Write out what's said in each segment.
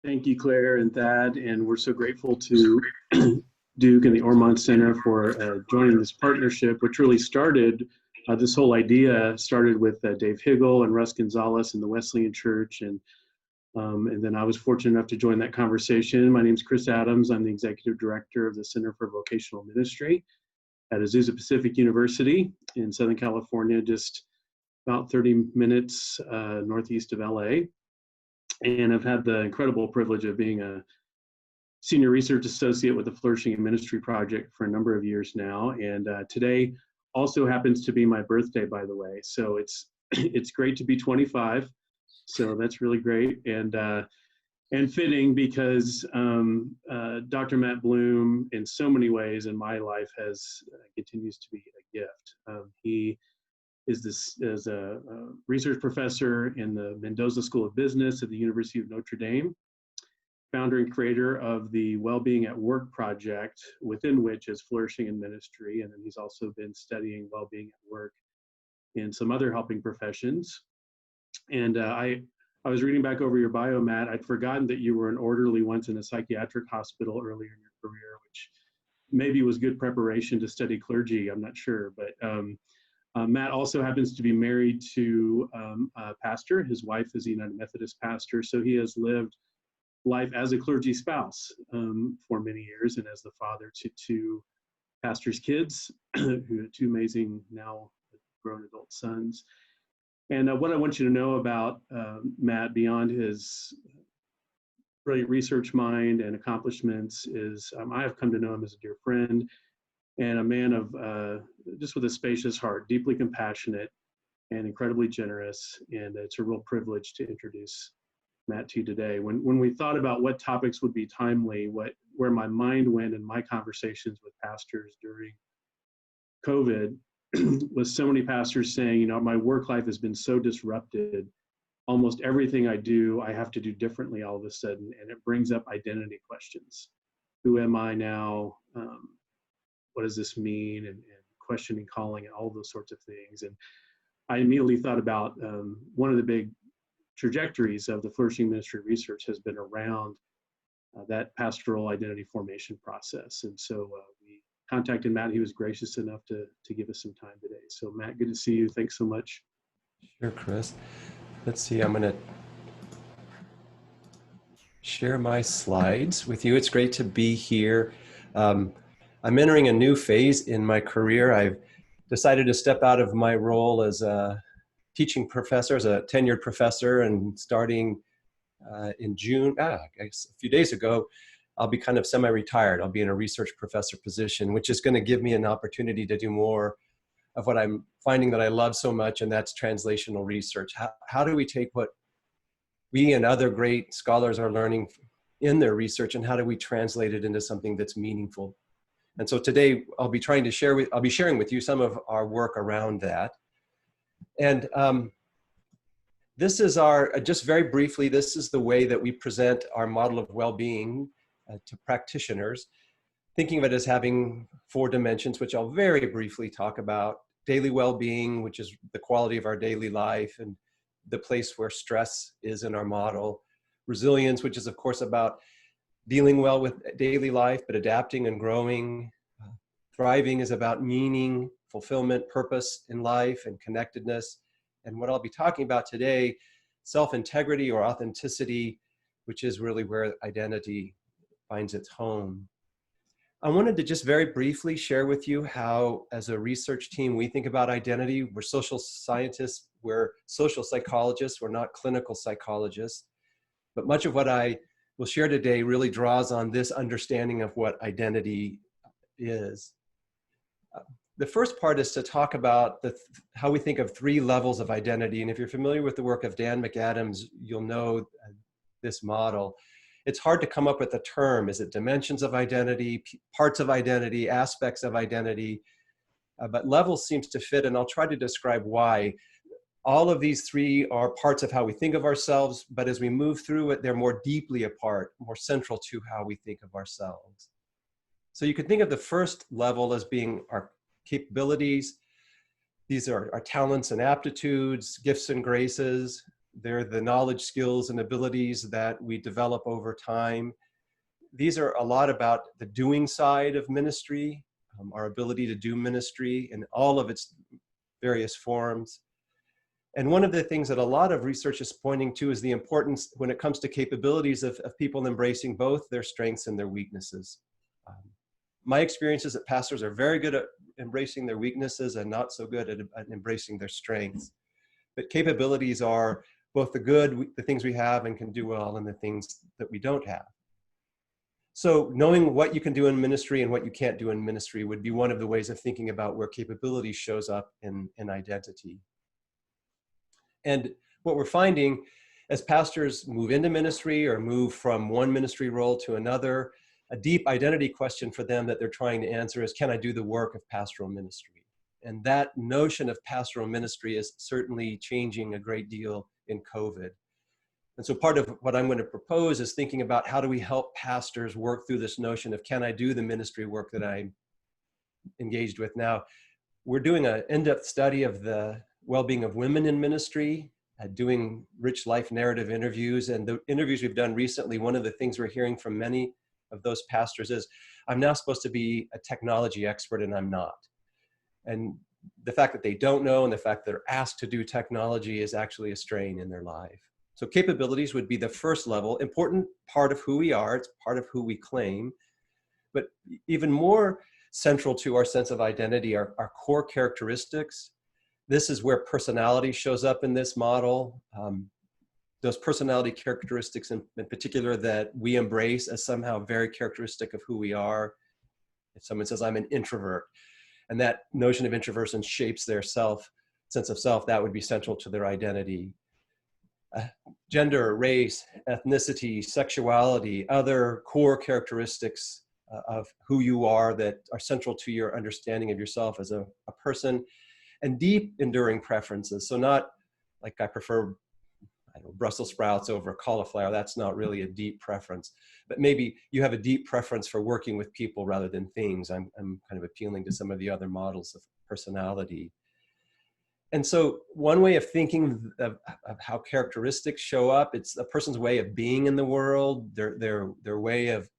Thank you, Claire and Thad, and we're so grateful to Duke and the Ormond Center for joining this partnership, which really started, this whole idea started with Dave Higgle and Russ Gonzalez in the Wesleyan Church, and then I was fortunate enough to join that conversation. My name is Chris Adams. I'm the Executive Director of the Center for Vocational Ministry at Azusa Pacific University in Southern California, just about 30 minutes northeast of LA. And I've had the incredible privilege of being a senior research associate with the Flourishing in Ministry Project for a number of years now. And today also happens to be my birthday, by the way. So it's great to be 25. So that's really great and fitting because Dr. Matt Bloom, in so many ways in my life, continues to be a gift. He is a research professor in the Mendoza School of Business at the University of Notre Dame, founder and creator of the Wellbeing at Work project, within which is Flourishing in Ministry. And then he's also been studying well-being at work in some other helping professions. And I was reading back over your bio, Matt. I'd forgotten that you were an orderly once in a psychiatric hospital earlier in your career, which maybe was good preparation to study clergy. I'm not sure, but Matt also happens to be married to a pastor. His wife is a United Methodist pastor, so he has lived life as a clergy spouse for many years, and as the father to two pastors' kids, who have two amazing now grown adult sons. And what I want you to know about Matt, beyond his brilliant research mind and accomplishments, is I have come to know him as a dear friend and a man of just with a spacious heart, deeply compassionate and incredibly generous. And it's a real privilege to introduce Matt to you today. When we thought about what topics would be timely, where my mind went in my conversations with pastors during COVID was so many pastors saying, my work life has been so disrupted. Almost everything I do, I have to do differently all of a sudden. And it brings up identity questions. Who am I now? What does this mean? And questioning calling and all those sorts of things. And I immediately thought about one of the big trajectories of the Flourishing Ministry research has been around that pastoral identity formation process. And so we contacted Matt. He was gracious enough to give us some time today. So Matt, good to see you. Thanks so much. Sure, Chris. Let's see, I'm going to share my slides with you. It's great to be here. I'm entering a new phase in my career. I've decided to step out of my role as a teaching professor, as a tenured professor, and starting in June, I guess a few days ago, I'll be kind of semi-retired. I'll be in a research professor position, which is going to give me an opportunity to do more of what I'm finding that I love so much, and that's translational research. How do we take what we and other great scholars are learning in their research, and how do we translate it into something that's meaningful? And so today I'll be sharing with you some of our work around that. And this is just very briefly, this is the way that we present our model of well-being to practitioners, thinking of it as having 4 dimensions, which I'll very briefly talk about. Daily well-being, which is the quality of our daily life and the place where stress is in our model. Resilience, which is of course about dealing well with daily life, but adapting and growing. Thriving is about meaning, fulfillment, purpose in life, and connectedness. And what I'll be talking about today, self-integrity or authenticity, which is really where identity finds its home. I wanted to just very briefly share with you how, as a research team, we think about identity. We're social scientists, we're social psychologists, we're not clinical psychologists. But much of what I will share today really draws on this understanding of what identity is. The first part is to talk about how we think of 3 levels of identity. And if you're familiar with the work of Dan McAdams, you'll know this model. It's hard to come up with a term. Is it dimensions of identity, parts of identity, aspects of identity? But levels seems to fit, and I'll try to describe why. All of these 3 are parts of how we think of ourselves, but as we move through it, they're more deeply a part, more central to how we think of ourselves. So you could think of the first level as being our capabilities. These are our talents and aptitudes, gifts and graces. They're the knowledge, skills, and abilities that we develop over time. These are a lot about the doing side of ministry, our ability to do ministry in all of its various forms. And one of the things that a lot of research is pointing to is the importance when it comes to capabilities of people embracing both their strengths and their weaknesses. My experience is that pastors are very good at embracing their weaknesses and not so good at embracing their strengths. But capabilities are both the things we have and can do well, and the things that we don't have. So knowing what you can do in ministry and what you can't do in ministry would be one of the ways of thinking about where capability shows up in identity. And what we're finding as pastors move into ministry or move from one ministry role to another, a deep identity question for them that they're trying to answer is, can I do the work of pastoral ministry? And that notion of pastoral ministry is certainly changing a great deal in COVID. And so part of what I'm going to propose is thinking about how do we help pastors work through this notion of, can I do the ministry work that I'm engaged with now? We're doing an in-depth study of the well-being of women in ministry, doing rich life narrative interviews. And the interviews we've done recently, one of the things we're hearing from many of those pastors is, I'm now supposed to be a technology expert and I'm not. And the fact that they don't know and the fact that they're asked to do technology is actually a strain in their life. So capabilities would be the first level, important part of who we are. It's part of who we claim. But even more central to our sense of identity are our core characteristics. This is where personality shows up in this model. Those personality characteristics in particular that we embrace as somehow very characteristic of who we are. If someone says, I'm an introvert, and that notion of introversion shapes their sense of self, that would be central to their identity. Gender, race, ethnicity, sexuality, other core characteristics of who you are that are central to your understanding of yourself as a person, and deep enduring preferences. So not like I prefer Brussels sprouts over cauliflower. That's not really a deep preference, but maybe you have a deep preference for working with people rather than things. I'm kind of appealing to some of the other models of personality. And so one way of thinking of how characteristics show up, it's a person's way of being in the world, their way of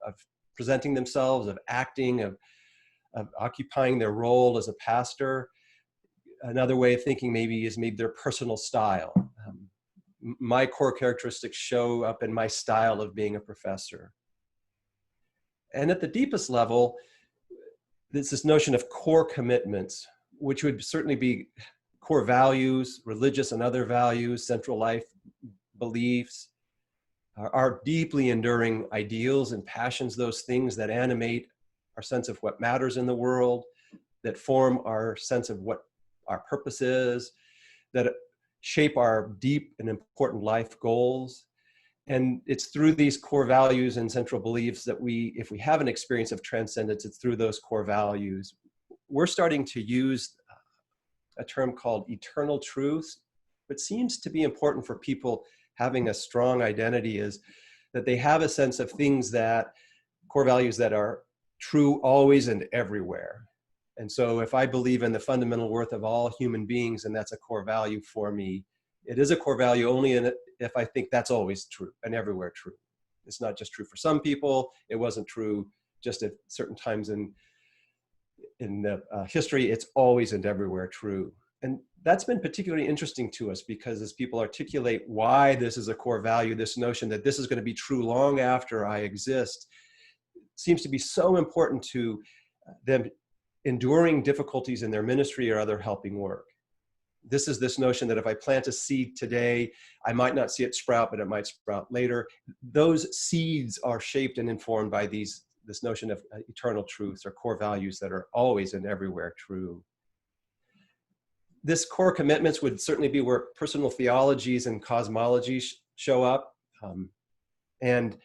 presenting themselves, of acting, of occupying their role as a pastor. Another way of thinking maybe is their personal style. My core characteristics show up in my style of being a professor. And at the deepest level, there's this notion of core commitments, which would certainly be core values, religious and other values, central life beliefs, our deeply enduring ideals and passions, those things that animate our sense of what matters in the world, that form our sense of what our purpose is, that shape our deep and important life goals. And it's through these core values and central beliefs that if we have an experience of transcendence, it's through those core values. We're starting to use a term called eternal truth, but seems to be important for people having a strong identity, is that they have a sense of things core values that are true always and everywhere. And so if I believe in the fundamental worth of all human beings, and that's a core value for me, it is a core value only if I think that's always true and everywhere true. It's not just true for some people. It wasn't true just at certain times in the history. It's always and everywhere true. And that's been particularly interesting to us because as people articulate why this is a core value, this notion that this is going to be true long after I exist, seems to be so important to them enduring difficulties in their ministry or other helping work. This is this notion that if I plant a seed today, I might not see it sprout, but it might sprout later. Those seeds are shaped and informed by this notion of eternal truths or core values that are always and everywhere true. This core commitments would certainly be where personal theologies and cosmologies show up. And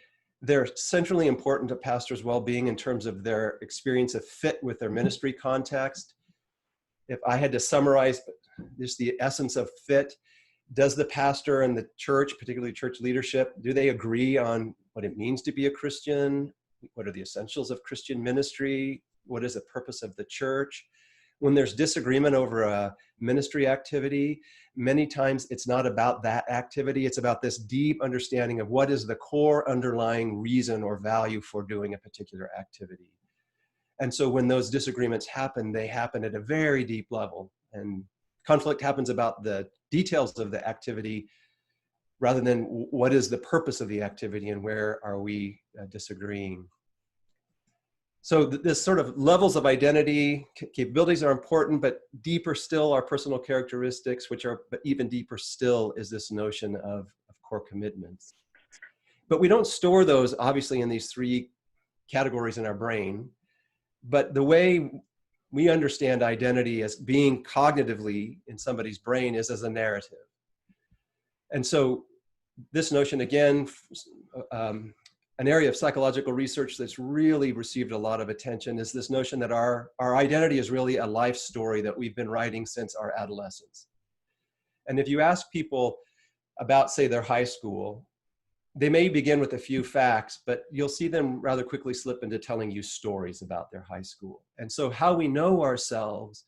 they're centrally important to pastors' well-being in terms of their experience of fit with their ministry context. If I had to summarize just the essence of fit, does the pastor and the church, particularly church leadership, do they agree on what it means to be a Christian? What are the essentials of Christian ministry? What is the purpose of the church? when there's disagreement over a ministry activity, many times it's not about that activity. It's about this deep understanding of what is the core underlying reason or value for doing a particular activity. And so when those disagreements happen, they happen at a very deep level. And conflict happens about the details of the activity rather than what is the purpose of the activity and where are we disagreeing. So this sort of levels of identity, capabilities are important, but deeper still are personal characteristics, but even deeper still is this notion of core commitments. But we don't store those obviously in these three categories in our brain, but the way we understand identity as being cognitively in somebody's brain is as a narrative. And so this notion, again, an area of psychological research that's really received a lot of attention is this notion that our identity is really a life story that we've been writing since our adolescence. And if you ask people about, say, their high school, they may begin with a few facts, but you'll see them rather quickly slip into telling you stories about their high school. And so how we know ourselves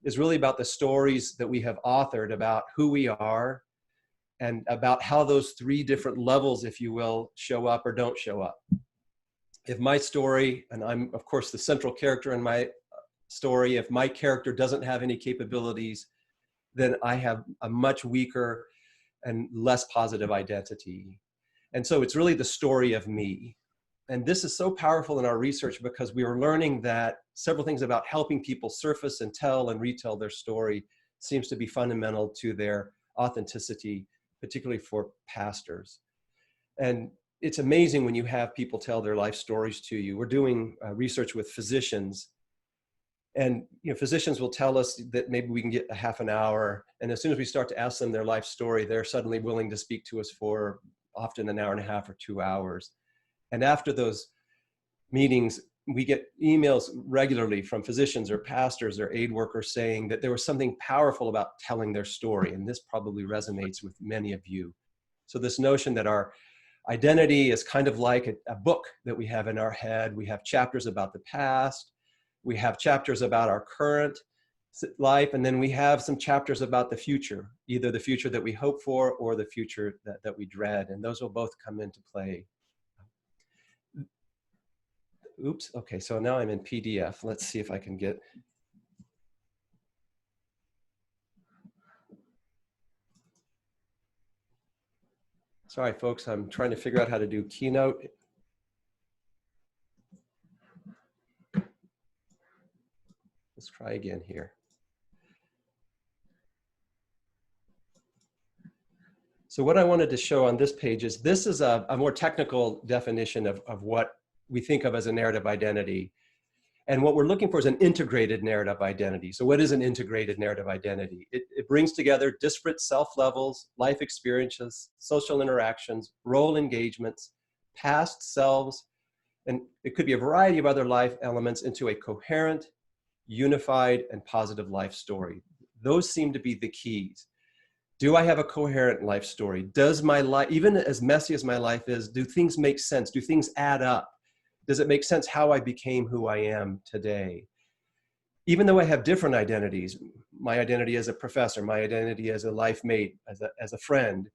is really about the stories that we have authored about who we are and about how those three different levels, if you will, show up or don't show up. If my story, and I'm of course the central character in my story, if my character doesn't have any capabilities, then I have a much weaker and less positive identity. And so it's really the story of me. And this is so powerful in our research because we are learning that several things about helping people surface and tell and retell their story seems to be fundamental to their authenticity, particularly for pastors. And it's amazing when you have people tell their life stories to you. We're doing research with physicians, and physicians will tell us that maybe we can get a half an hour, and as soon as we start to ask them their life story, they're suddenly willing to speak to us for often an hour and a half or 2 hours. And after those meetings, we get emails regularly from physicians or pastors or aid workers saying that there was something powerful about telling their story. And this probably resonates with many of you. So this notion that our identity is kind of like a book that we have in our head. We have chapters about the past. We have chapters about our current life. And then we have some chapters about the future, either the future that we hope for or the future that we dread. And those will both come into play. Oops, okay, so now I'm in PDF. Let's see if I can get. Sorry, folks, I'm trying to figure out how to do Keynote. Let's try again here. So what I wanted to show on this page is this is a more technical definition of what we think of as a narrative identity. And what we're looking for is an integrated narrative identity. So what is an integrated narrative identity? It brings together disparate self levels, life experiences, social interactions, role engagements, past selves, and it could be a variety of other life elements into a coherent, unified, and positive life story. Those seem to be the keys. Do I have a coherent life story? Does my life, even as messy as my life is, do things make sense? Do things add up? Does it make sense how I became who I am today? Even though I have different identities, my identity as a professor, my identity as a life mate, as a friend,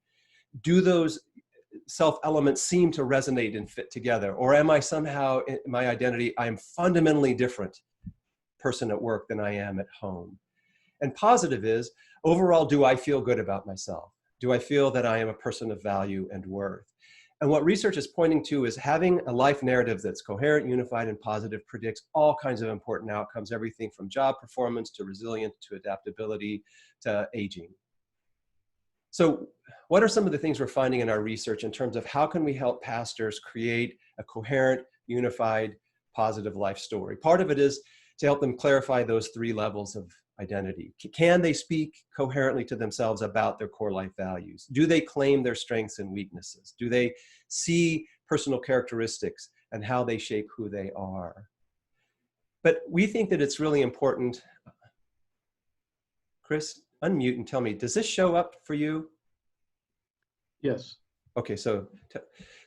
do those self-elements seem to resonate and fit together? Or am I somehow, in my identity, I am fundamentally different person at work than I am at home? And positive is, overall, do I feel good about myself? Do I feel that I am a person of value and worth? And what research is pointing to is having a life narrative that's coherent, unified, and positive predicts all kinds of important outcomes, everything from job performance to resilience to adaptability to aging. So what are some of the things we're finding in our research in terms of how can we help pastors create a coherent, unified, positive life story? Part of it is to help them clarify those three levels of identity. Can they speak coherently to themselves about their core life values? Do they claim their strengths and weaknesses? Do they see personal characteristics and how they shape who they are? But we think that it's really important. Chris, unmute and tell me, does this show up for you? Yes. Okay, so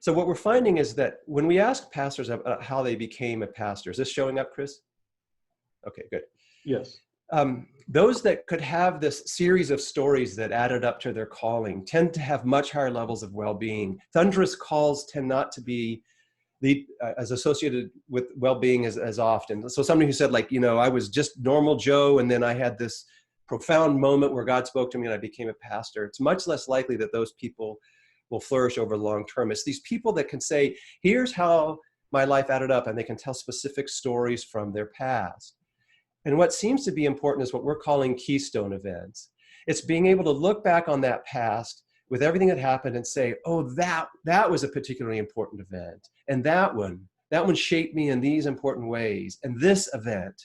what we're finding is that when we ask pastors about how they became a pastor, is this showing up, Chris? Okay, good. Yes. Those that could have this series of stories that added up to their calling tend to have much higher levels of well-being. Thunderous calls tend not to be as associated with well-being as often. So somebody who said, like, I was just normal Joe, and then I had this profound moment where God spoke to me and I became a pastor, it's much less likely that those people will flourish over the long term. It's these people that can say, here's how my life added up, and they can tell specific stories from their past. And what seems to be important is what we're calling keystone events. It's being able to look back on that past with everything that happened and say, oh, that was a particularly important event. And that one shaped me in these important ways. And this event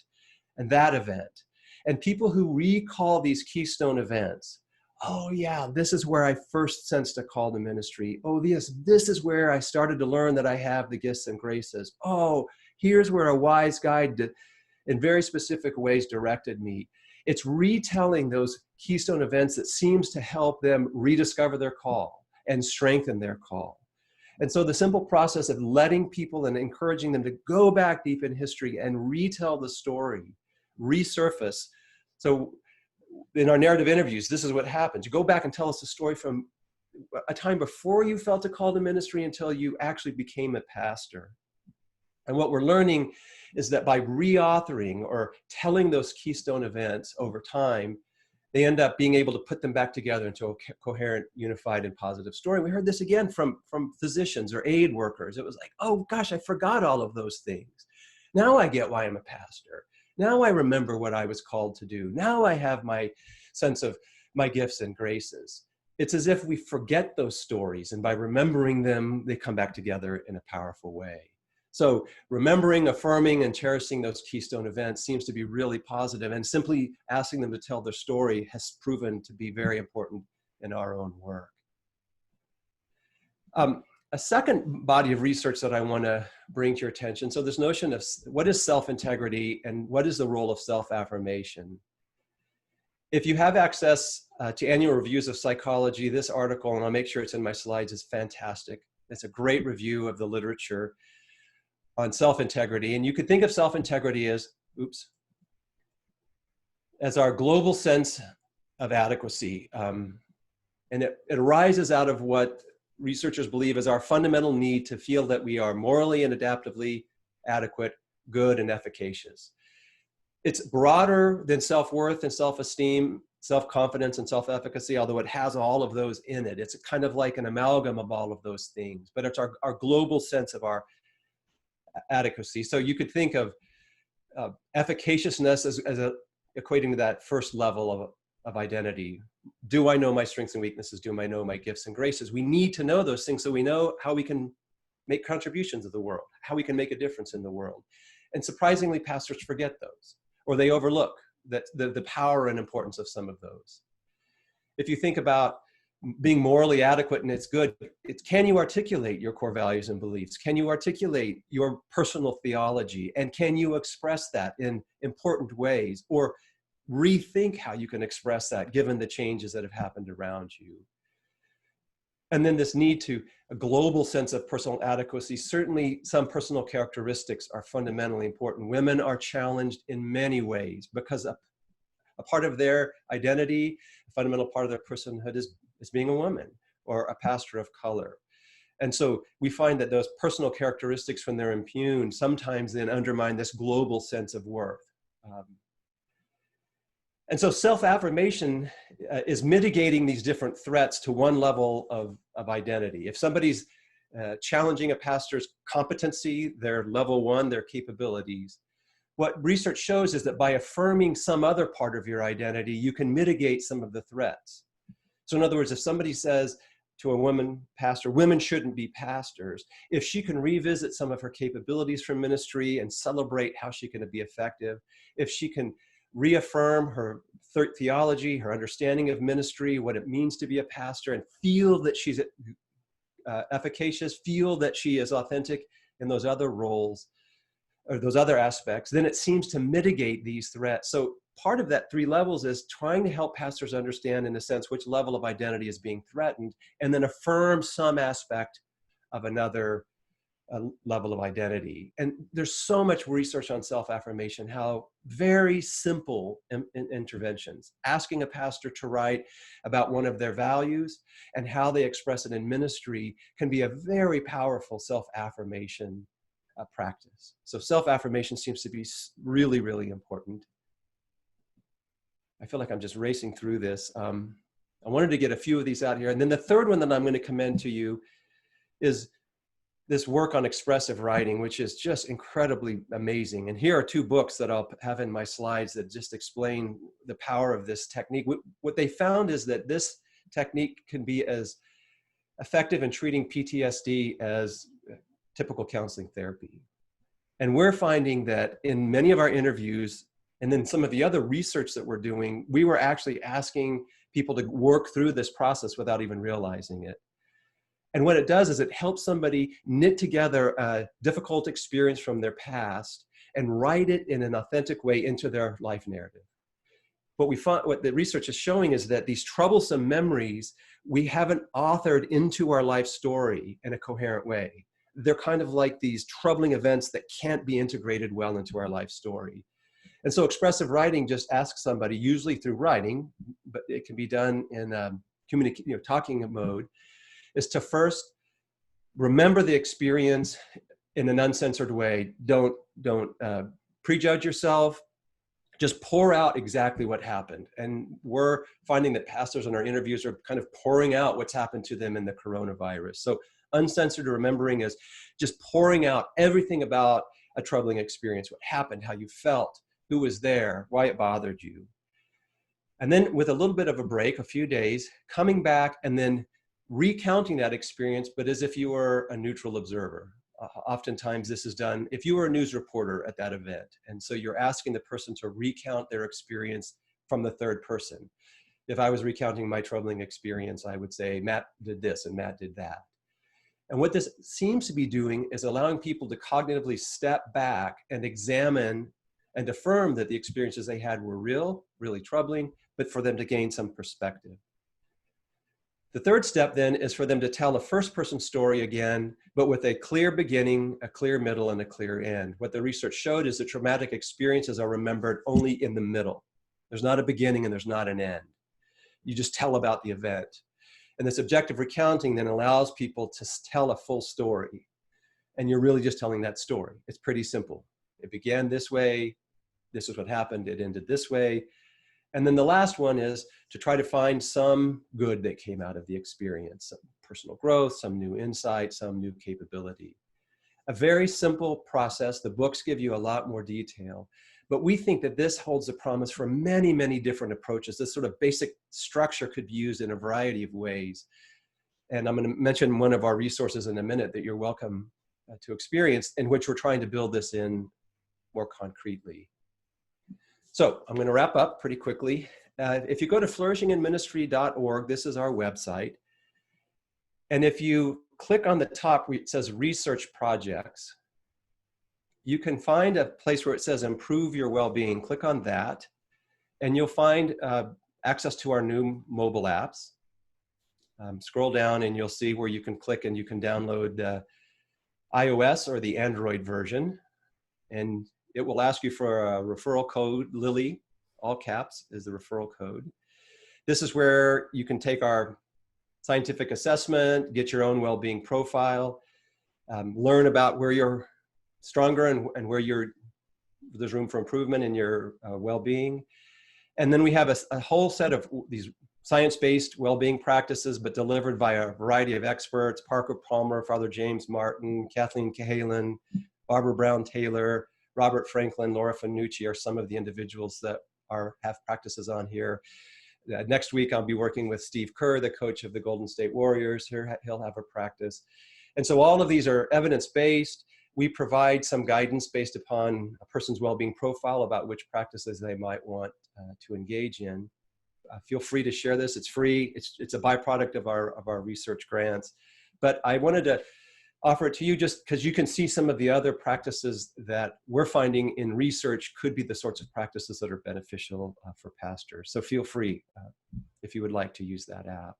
and that event. And people who recall these keystone events, oh yeah, this is where I first sensed a call to ministry. Oh, this is where I started to learn that I have the gifts and graces. Oh, here's where a wise guide in very specific ways directed me. It's retelling those keystone events that seems to help them rediscover their call and strengthen their call. And so the simple process of letting people and encouraging them to go back deep in history and retell the story, resurface. So in our narrative interviews, this is what happens. You go back and tell us a story from a time before you felt a call to ministry until you actually became a pastor. And what we're learning is that by reauthoring or telling those keystone events over time, they end up being able to put them back together into a coherent, unified, and positive story. We heard this again from physicians or aid workers. It was like, oh gosh, I forgot all of those things. Now I get why I'm a pastor. Now I remember what I was called to do. Now I have my sense of my gifts and graces. It's as if we forget those stories, and by remembering them, they come back together in a powerful way. So remembering, affirming, and cherishing those keystone events seems to be really positive, and simply asking them to tell their story has proven to be very important in our own work. A second body of research that I want to bring to your attention, so this notion of what is self-integrity and what is the role of self-affirmation. If you have access to annual reviews of psychology, this article, and I'll make sure it's in my slides, is fantastic. It's a great review of the literature on self-integrity. And you could think of self-integrity as, as our global sense of adequacy. And it arises out of what researchers believe is our fundamental need to feel that we are morally and adaptively adequate, good, and efficacious. It's broader than self-worth and self-esteem, self-confidence and self-efficacy, although it has all of those in it. It's kind of like an amalgam of all of those things, but it's our global sense of our adequacy. So you could think of efficaciousness as equating to that first level of identity. Do I know my strengths and weaknesses? Do I know my gifts and graces? We need to know those things so we know how we can make contributions to the world, how we can make a difference in the world. And surprisingly, pastors forget those, or they overlook the power and importance of some of those. If you think about being morally adequate and it's good, can you articulate your core values and beliefs? Can you articulate your personal theology? And can you express that in important ways, or rethink how you can express that given the changes that have happened around you? And then this need to a global sense of personal adequacy. Certainly some personal characteristics are fundamentally important. Women are challenged in many ways because a part of their identity, a fundamental part of their personhood is being a woman or a pastor of color. And so we find that those personal characteristics, when they're impugned, sometimes then undermine this global sense of worth. And so self-affirmation is mitigating these different threats to one level of identity. If somebody's challenging a pastor's competency, their level one, their capabilities, what research shows is that by affirming some other part of your identity, you can mitigate some of the threats. So in other words, if somebody says to a woman pastor, women shouldn't be pastors, if she can revisit some of her capabilities for ministry and celebrate how she can be effective, if she can reaffirm her theology, her understanding of ministry, what it means to be a pastor, and feel that she's efficacious, feel that she is authentic in those other roles or those other aspects, then it seems to mitigate these threats. So part of that 3 levels is trying to help pastors understand, in a sense, which level of identity is being threatened, and then affirm some aspect of another level of identity. And there's so much research on self-affirmation, how very simple interventions, asking a pastor to write about one of their values and how they express it in ministry can be a very powerful self-affirmation practice. So self-affirmation seems to be really, really important. I feel like I'm just racing through this. I wanted to get a few of these out here. And then the third one that I'm going to commend to you is this work on expressive writing, which is just incredibly amazing. And here are two books that I'll have in my slides that just explain the power of this technique. What they found is that this technique can be as effective in treating PTSD as typical counseling therapy. And we're finding that in many of our interviews, and then some of the other research that we're doing, we were actually asking people to work through this process without even realizing it. And what it does is it helps somebody knit together a difficult experience from their past and write it in an authentic way into their life narrative. What the research is showing is that these troublesome memories, we haven't authored into our life story in a coherent way. They're kind of like these troubling events that can't be integrated well into our life story. And so expressive writing just asks somebody, usually through writing, but it can be done in talking mode, is to first remember the experience in an uncensored way. Don't prejudge yourself. Just pour out exactly what happened. And we're finding that pastors in our interviews are kind of pouring out what's happened to them in the coronavirus. So uncensored remembering is just pouring out everything about a troubling experience, what happened, how you felt, who was there, why it bothered you. And then with a little bit of a break, a few days, coming back and then recounting that experience, but as if you were a neutral observer. Oftentimes this is done if you were a news reporter at that event. And so you're asking the person to recount their experience from the third person. If I was recounting my troubling experience, I would say, Matt did this and Matt did that. And what this seems to be doing is allowing people to cognitively step back and examine and affirm that the experiences they had were real, really troubling, but for them to gain some perspective. The third step then is for them to tell a first-person story again, but with a clear beginning, a clear middle, and a clear end. What the research showed is that traumatic experiences are remembered only in the middle. There's not a beginning and there's not an end. You just tell about the event. And this objective recounting then allows people to tell a full story. And you're really just telling that story. It's pretty simple. It began this way. This is what happened. It ended this way. And then the last one is to try to find some good that came out of the experience, some personal growth, some new insight, some new capability. A very simple process. The books give you a lot more detail, but we think that this holds the promise for many, many different approaches. This sort of basic structure could be used in a variety of ways. And I'm going to mention one of our resources in a minute that you're welcome to experience, in which we're trying to build this in more concretely. So I'm going to wrap up pretty quickly. If you go to flourishinginministry.org, this is our website. And if you click on the top where it says research projects, you can find a place where it says improve your well-being. Click on that and you'll find access to our new mobile apps. Scroll down and you'll see where you can click and you can download the iOS or the Android version. And it will ask you for a referral code. Lily, all caps, is the referral code. This is where you can take our scientific assessment, get your own well-being profile, learn about where you're stronger and where there's room for improvement in your well-being. And then we have a whole set of these science-based well-being practices, but delivered by a variety of experts: Parker Palmer, Father James Martin, Kathleen Cahalan, Barbara Brown Taylor, Robert Franklin, Laura Fanucci are some of the individuals that have practices on here. Next week, I'll be working with Steve Kerr, the coach of the Golden State Warriors. He'll have a practice. And so all of these are evidence-based. We provide some guidance based upon a person's well-being profile about which practices they might want to engage in. Feel free to share this. It's free. It's a byproduct of our research grants. But I wanted to offer it to you just because you can see some of the other practices that we're finding in research could be the sorts of practices that are beneficial for pastors. So feel free if you would like to use that app.